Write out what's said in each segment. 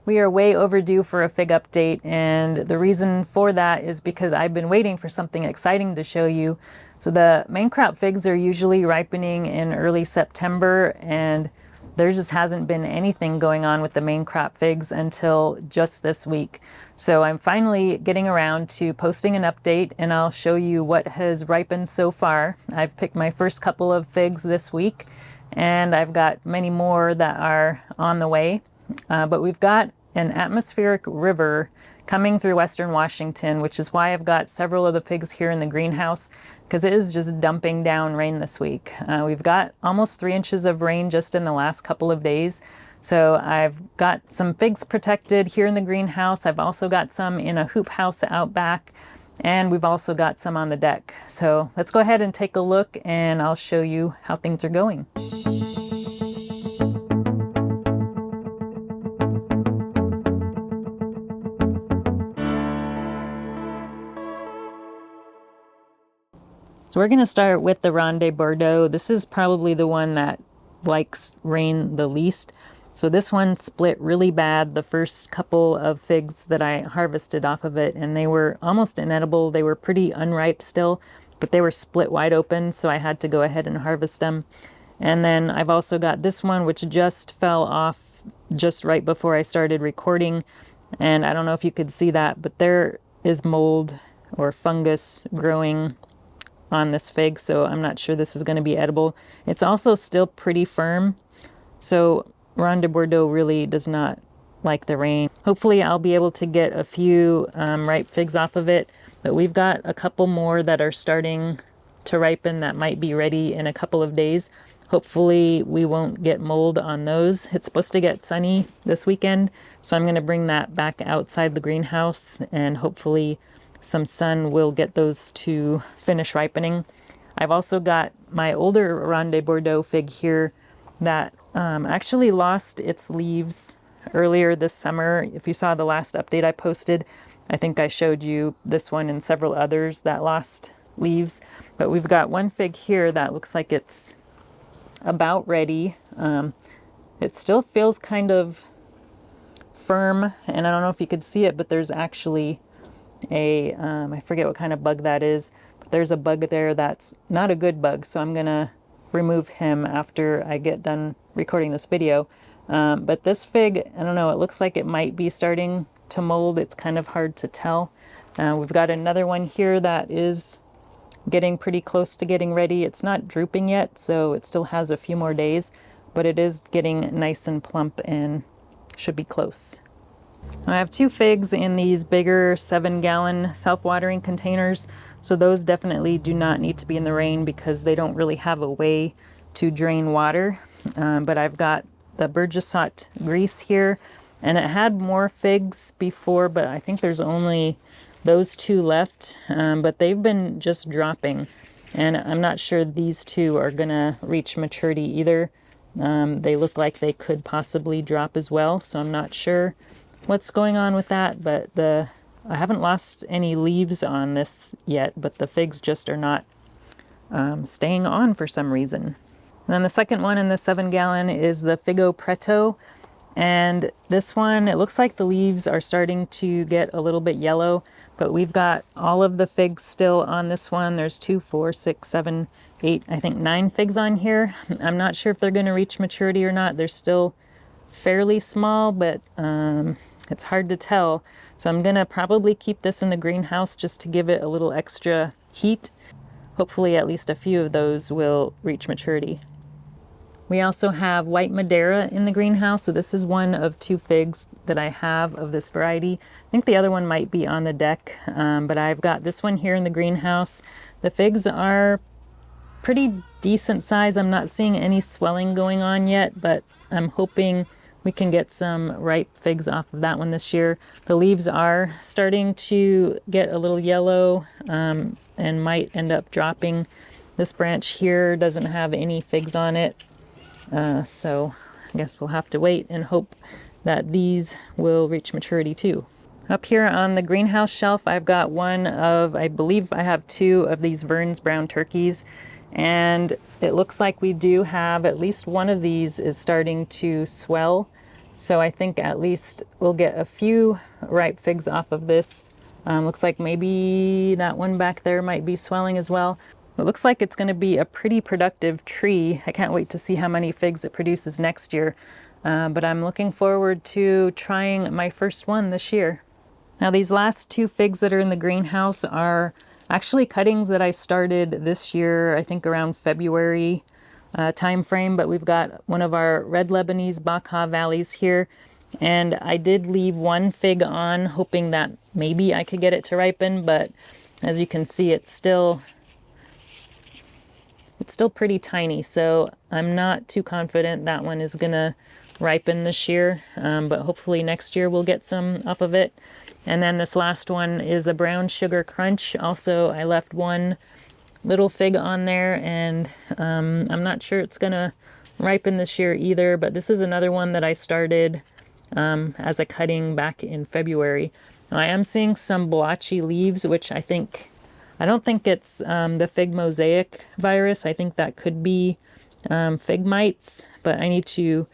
We are way overdue for a fig update, and the reason for that is because I've been waiting for something exciting to show you. So the main crop figs are usually ripening in early September, and there just hasn't been anything going on with the main crop figs until just this week. So I'm finally getting around to posting an update, and I'll show you what has ripened so far. I've picked my first couple of figs this week, and I've got many more that are on the way. But we've got an atmospheric river coming through western Washington, which is why I've got several of the figs here in the greenhouse, because it is just dumping down rain this week. We've got almost 3 inches of rain just in the last couple of days. So I've got some figs protected here in the greenhouse. I've also got some in a hoop house out back, and we've also got some on the deck. So let's go ahead and take a look, and I'll show you how things are going. So we're going to start with the Ronde Bordeaux. This is probably the one that likes rain the least. So this one split really bad the first couple of figs that I harvested off of it, and they were almost inedible. They were pretty unripe still, but they were split wide open, so I had to go ahead and harvest them. And then I've also got this one, which just fell off just right before I started recording. And I don't know if you could see that, but there is mold or fungus growing on this fig, so I'm not sure this is going to be edible. It's also still pretty firm, so Ronde Bordeaux really does not like the rain. Hopefully I'll be able to get a few ripe figs off of it, but we've got a couple more that are starting to ripen that might be ready in a couple of days. Hopefully we won't get mold on those. It's supposed to get sunny this weekend, so I'm going to bring that back outside the greenhouse, and hopefully some sun will get those to finish ripening. I've also got my older Ronde Bordeaux fig here that actually lost its leaves earlier this summer. If you saw the last update I posted, I think I showed you this one and several others that lost leaves. But we've got one fig here that looks like it's about ready. It still feels kind of firm, and I don't know if you could see it, but there's actually I forget what kind of bug that is, but there's a bug there that's not a good bug, so I'm gonna remove him after I get done recording this video. But this fig, I don't know, it looks like it might be starting to mold. It's kind of hard to tell. We've got another one here that is getting pretty close to getting ready. It's not drooping yet, so it still has a few more days, but it is getting nice and plump and should be close. I have 2 figs in these bigger 7-gallon self-watering containers, so those definitely do not need to be in the rain because they don't really have a way to drain water. But I've got the Burgessot grease here, and it had more figs before, but I think there's only those 2 left, but they've been just dropping, and I'm not sure these 2 are gonna reach maturity either. They look like they could possibly drop as well, so I'm not sure what's going on with that, but I haven't lost any leaves on this yet, but the figs just are not staying on for some reason. And then the second one in the 7-gallon is the Figo Preto, and this one, it looks like the leaves are starting to get a little bit yellow, but we've got all of the figs still on this one. There's 2, 4, 6, 7, 8, I think 9 figs on here. I'm not sure if they're going to reach maturity or not. They're still fairly small, but it's hard to tell. So I'm gonna probably keep this in the greenhouse just to give it a little extra heat. Hopefully at least a few of those will reach maturity. We also have white Madeira in the greenhouse. So this is one of 2 figs that I have of this variety. I think the other one might be on the deck, but I've got this one here in the greenhouse. The figs are pretty decent size. I'm not seeing any swelling going on yet, but I'm hoping we can get some ripe figs off of that one this year. The leaves are starting to get a little yellow and might end up dropping. This branch here doesn't have any figs on it, so I guess we'll have to wait and hope that these will reach maturity too. Up here on the greenhouse shelf, I've got one of, I believe I have 2 of these Vern's brown turkeys, and it looks like we do have at least one of these is starting to swell. So I think at least we'll get a few ripe figs off of this. Looks like maybe that one back there might be swelling as well. It looks like it's going to be a pretty productive tree. I can't wait to see how many figs it produces next year. But I'm looking forward to trying my first one this year. Now these last 2 figs that are in the greenhouse are actually cuttings that I started this year, I think around February time frame, but we've got one of our red Lebanese Baka valleys here, and I did leave 1 fig on, hoping that maybe I could get it to ripen, but as you can see, it's still pretty tiny, so I'm not too confident that one is gonna ripen this year, but hopefully next year we'll get some off of it. And then this last one is a brown sugar crunch. Also, I left 1 little fig on there, and I'm not sure it's gonna ripen this year either, but this is another one that I started as a cutting back in February. Now, I am seeing some blotchy leaves, which I don't think it's the fig mosaic virus. I think that could be fig mites, but I need to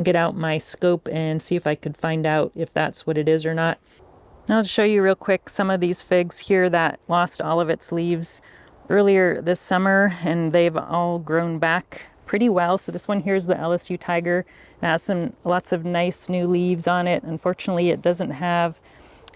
get out my scope and see if I could find out if that's what it is or not. Now, to show you real quick some of these figs here that lost all of its leaves earlier this summer, and they've all grown back pretty well. So this one here is the LSU Tiger. It has lots of nice new leaves on it. Unfortunately, it doesn't have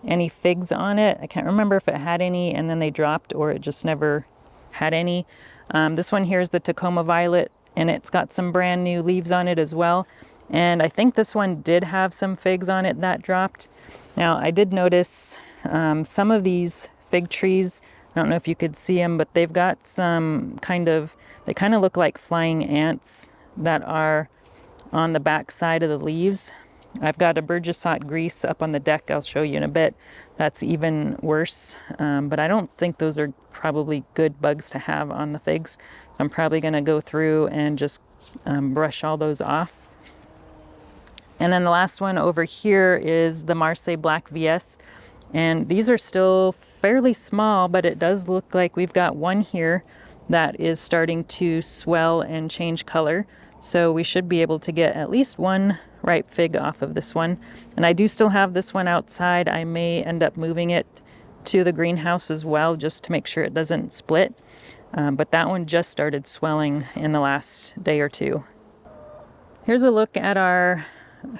any figs on it. I can't remember if it had any and then they dropped, or it just never had any. This one here is the Tacoma Violet, and it's got some brand new leaves on it as well. And I think this one did have some figs on it that dropped. Now, I did notice some of these fig trees, I don't know if you could see them, but they've got some they kind of look like flying ants that are on the back side of the leaves. I've got a Burgessot grease up on the deck, I'll show you in a bit. That's even worse, but I don't think those are probably good bugs to have on the figs. So I'm probably gonna go through and just brush all those off. And then the last one over here is the Marseille Black VS. And these are still fairly small, but it does look like we've got one here that is starting to swell and change color. So we should be able to get at least 1 ripe fig off of this one. And I do still have this one outside. I may end up moving it to the greenhouse as well, just to make sure it doesn't split. But that one just started swelling in the last day or 2. Here's a look at our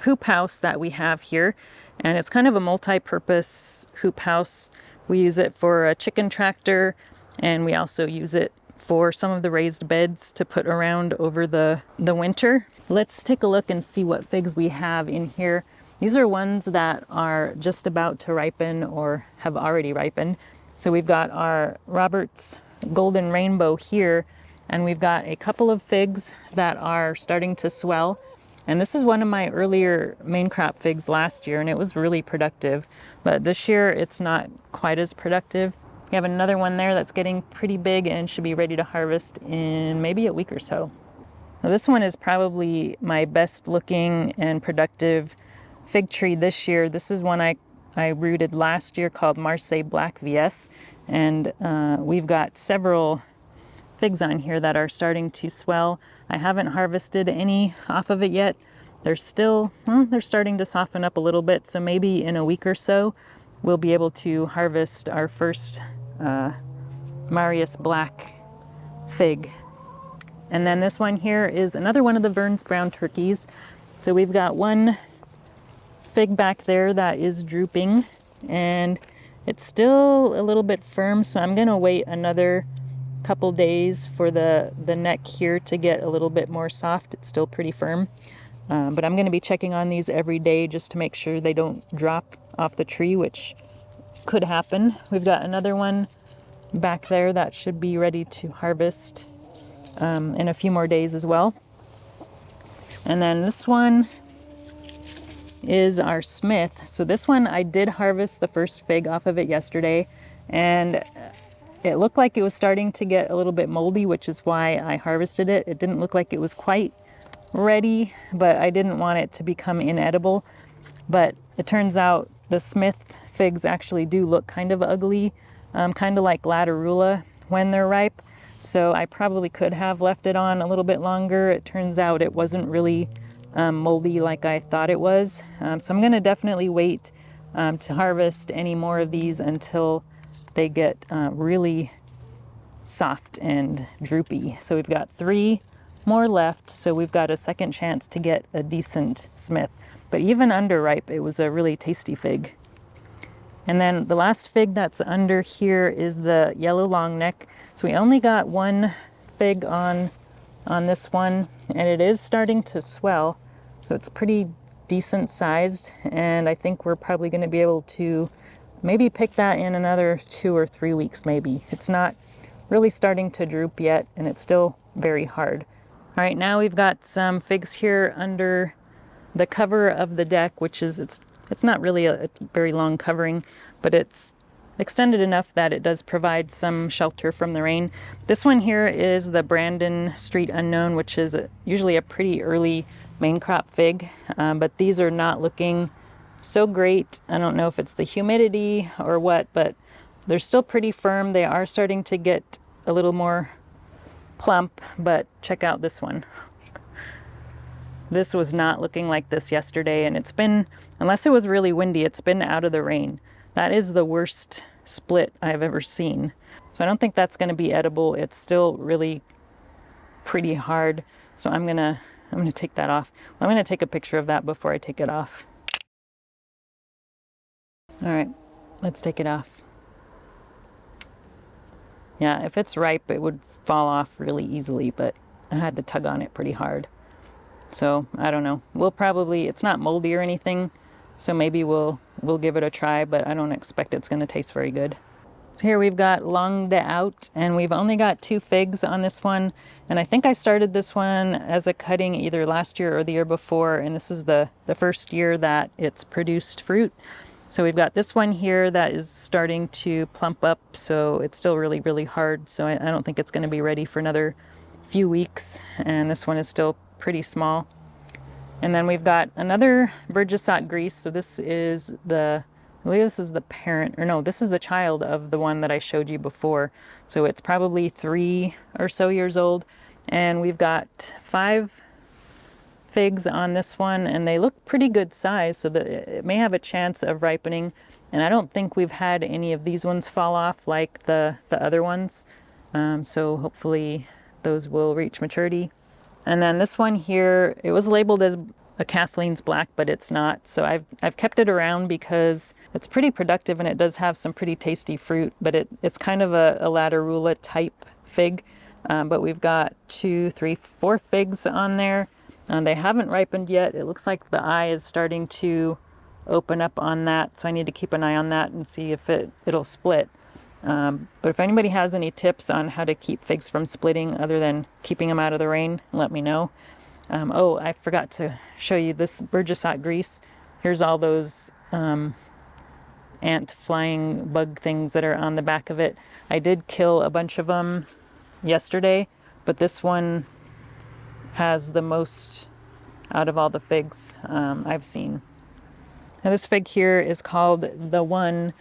hoop house that we have here, and it's kind of a multi-purpose hoop house. We use it for a chicken tractor, and we also use it for some of the raised beds to put around over the winter. Let's take a look and see what figs we have in here. These are ones that are just about to ripen or have already ripened. So we've got our Robert's Golden Rainbow here, and we've got a couple of figs that are starting to swell. And this is one of my earlier main crop figs last year, and it was really productive. But this year, it's not quite as productive. We have another one there that's getting pretty big and should be ready to harvest in maybe a week or so. Now, this one is probably my best looking and productive fig tree this year. This is one I rooted last year called Marseille Black VS. And we've got several figs on here that are starting to swell. I haven't harvested any off of it yet. They're still, they're starting to soften up a little bit, so maybe in a week or so we'll be able to harvest our first Marius Black fig. And then this one here is another one of the Vern's Brown Turkeys. So we've got one fig back there that is drooping, and it's still a little bit firm, so I'm gonna wait another couple days for the neck here to get a little bit more soft. It's still pretty firm, but I'm going to be checking on these every day just to make sure they don't drop off the tree, which could happen. We've got another one back there that should be ready to harvest in a few more days as well. And then this one is our Smith. So this one I did harvest the first fig off of it yesterday, and it looked like it was starting to get a little bit moldy, which is why I harvested it. It didn't look like it was quite ready, but I didn't want it to become inedible. But it turns out the Smith figs actually do look kind of ugly, kind of like Latterula when they're ripe. So I probably could have left it on a little bit longer. It turns out it wasn't really moldy like I thought it was. So I'm going to definitely wait to harvest any more of these until they get really soft and droopy. So we've got 3 more left, so we've got a second chance to get a decent Smith. But even underripe, it was a really tasty fig. And then the last fig that's under here is the yellow long neck. So we only got 1 fig on this one, and it is starting to swell. So it's pretty decent sized, and I think we're probably going to be able to maybe pick that in another 2 or 3 weeks maybe. It's not really starting to droop yet, and it's still very hard. All right, now we've got some figs here under the cover of the deck, which is, it's not really a very long covering, but it's extended enough that it does provide some shelter from the rain. This one here is the Brandon Street Unknown, which is usually a pretty early main crop fig, but these are not looking so great. I don't know if it's the humidity or what, but they're still pretty firm. They are starting to get a little more plump, but check out this one. This was not looking like this yesterday, and it's been, unless it was really windy, it's been out of the rain. That is the worst split I've ever seen. So I don't think that's going to be edible. It's still really pretty hard. So I'm gonna take that off. I'm gonna take a picture of that before I take it off. All right, let's take it off. Yeah, if it's ripe, it would fall off really easily, but I had to tug on it pretty hard. So I don't know. We'll probably, it's not moldy or anything, so maybe we'll give it a try, but I don't expect it's going to taste very good. So here we've got Long de Out, and we've only got 2 figs on this one, and I think I started this one as a cutting either last year or the year before, and this is the first year that it's produced fruit. So we've got this one here that is starting to plump up, so it's still really, really hard, so I don't think it's going to be ready for another few weeks, and this one is still pretty small. And then we've got another Burgessot Grease. So this is I believe this is the parent, or no, this is the child of the one that I showed you before. So it's probably 3 or so years old. And we've got 5 figs on this one, and they look pretty good size, so that it may have a chance of ripening. And I don't think we've had any of these ones fall off like the other ones. So hopefully those will reach maturity. And then this one here, it was labeled as a Kathleen's Black, but it's not. So I've kept it around because it's pretty productive and it does have some pretty tasty fruit, but it's kind of a Lattarula type fig. But we've got 2, 3, 4 figs on there. They haven't ripened yet. It looks like the eye is starting to open up on that, so I need to keep an eye on that and see if it'll split. But if anybody has any tips on how to keep figs from splitting other than keeping them out of the rain, let me know. Oh, I forgot to show you this Burgessot Grease. Here's all those ant flying bug things that are on the back of it. I did kill a bunch of them yesterday, but this one has the most out of all the figs I've seen. Now this fig here is called The One,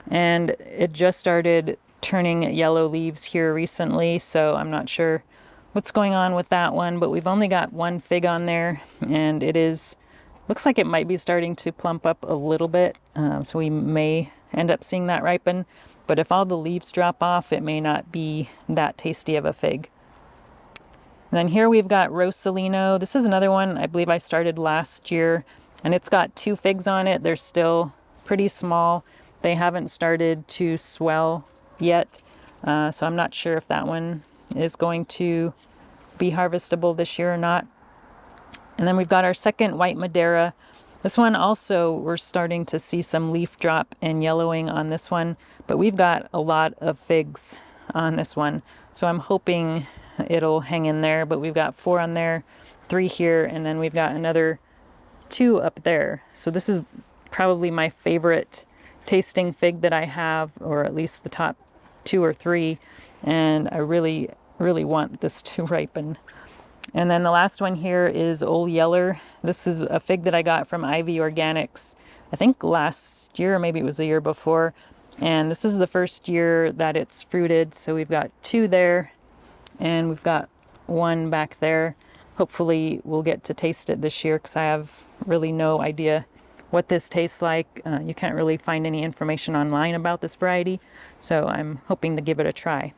and it just started turning yellow leaves here recently, so I'm not sure what's going on with that one, but we've only got 1 fig on there, and looks like it might be starting to plump up a little bit, so we may end up seeing that ripen, but if all the leaves drop off, it may not be that tasty of a fig. And then here we've got Rosalino. This is another one I believe I started last year, and it's got 2 figs on it. They're still pretty small. They haven't started to swell yet, so I'm not sure if that one is going to be harvestable this year or not. And then we've got our second White Madeira. This one also, we're starting to see some leaf drop and yellowing on this one, but we've got a lot of figs on this one, so I'm hoping it'll hang in there. But we've got 4 on there, 3 here, and then we've got another 2 up there. So this is probably my favorite tasting fig that I have, or at least the top 2 or 3, and I really, really want this to ripen. And then the last one here is Old Yeller. This is a fig that I got from Ivy Organics, I think last year, or maybe it was the year before. And this is the first year that it's fruited. So we've got 2 there, and we've got 1 back there. hopefully we'll get to taste it this year, because I have really no idea what this tastes like. You can't really find any information online about this variety, so I'm hoping to give it a try.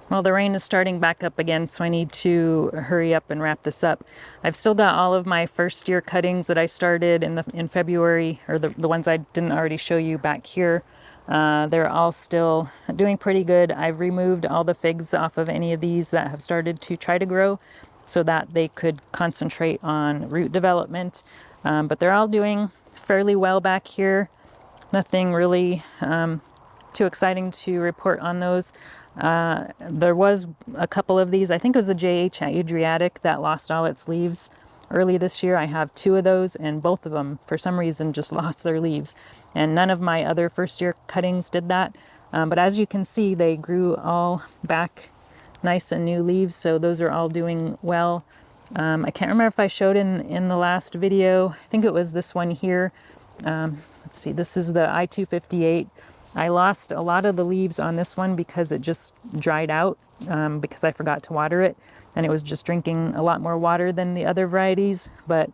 Well, the rain is starting back up again, so I need to hurry up and wrap this up. I've still got all of my first year cuttings that I started in February, or the ones I didn't already show you back here. They're all still doing pretty good. I've removed all the figs off of any of these that have started to try to grow, so that they could concentrate on root development. But they're all doing fairly well back here. Nothing really too exciting to report on those. There was a couple of these, I think it was the JH Adriatic, that lost all its leaves early this year. I have 2 of those, and both of them for some reason just lost their leaves, and none of my other first year cuttings did that. But as you can see, they grew all back nice and new leaves, so those are all doing well. I can't remember if I showed in the last video. I think it was this one here. Let's see, this is the I-258. I lost a lot of the leaves on this one because it just dried out, because I forgot to water it, and it was just drinking a lot more water than the other varieties, but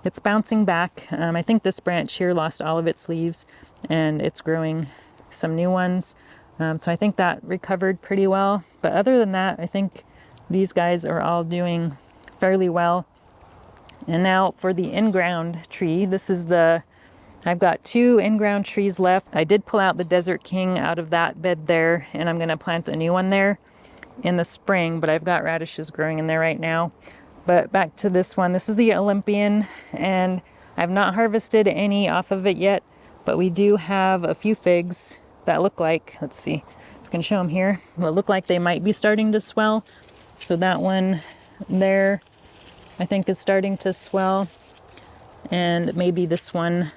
it's bouncing back. I think this branch here lost all of its leaves, and it's growing some new ones. So I think that recovered pretty well. But other than that, I think these guys are all doing fairly well. And now for the in-ground tree, this is I've got 2 in-ground trees left. I did pull out the Desert King out of that bed there, and I'm gonna plant a new one there in the spring, but I've got radishes growing in there right now. But back to this one, this is the Olympian, and I've not harvested any off of it yet, but we do have a few figs that look like, let's see if I can show them here, that look like they might be starting to swell. So that one there, I think, is starting to swell, and maybe this one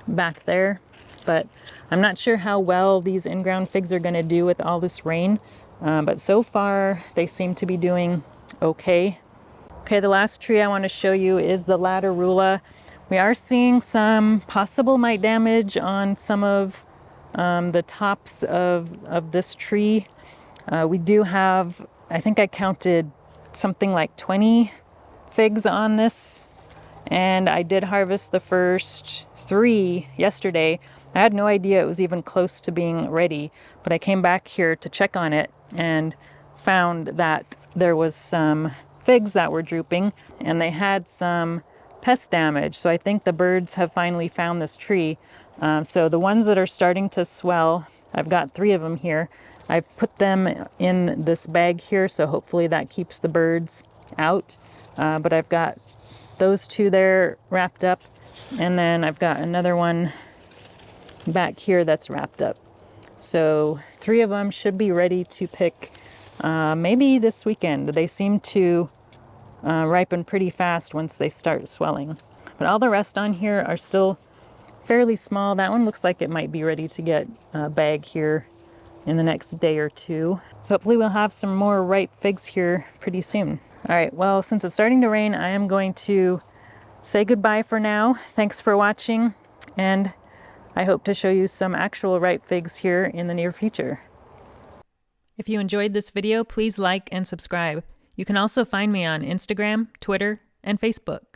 back there, but I'm not sure how well these in-ground figs are going to do with all this rain, but so far they seem to be doing okay. Okay, the last tree I want to show you is the Latarula. We are seeing some possible mite damage on some of the tops of this tree. We do have, I think I counted something like 20 figs on this, and I did harvest the first 3 yesterday. I had no idea it was even close to being ready, but I came back here to check on it and found that there was some figs that were drooping, and they had some pest damage. So I think the birds have finally found this tree. So the ones that are starting to swell, I've got 3 of them here. I've put them in this bag here, so hopefully that keeps the birds out. But I've got those 2 there wrapped up, and then I've got another one back here that's wrapped up. So 3 of them should be ready to pick maybe this weekend. They seem to ripen pretty fast once they start swelling. But all the rest on here are still fairly small. That one looks like it might be ready to get a bag here in the next day or 2. So hopefully we'll have some more ripe figs here pretty soon. All right, well, since it's starting to rain, I am going to say goodbye for now. Thanks for watching, and I hope to show you some actual ripe figs here in the near future. If you enjoyed this video, please like and subscribe. You can also find me on Instagram, Twitter, and Facebook.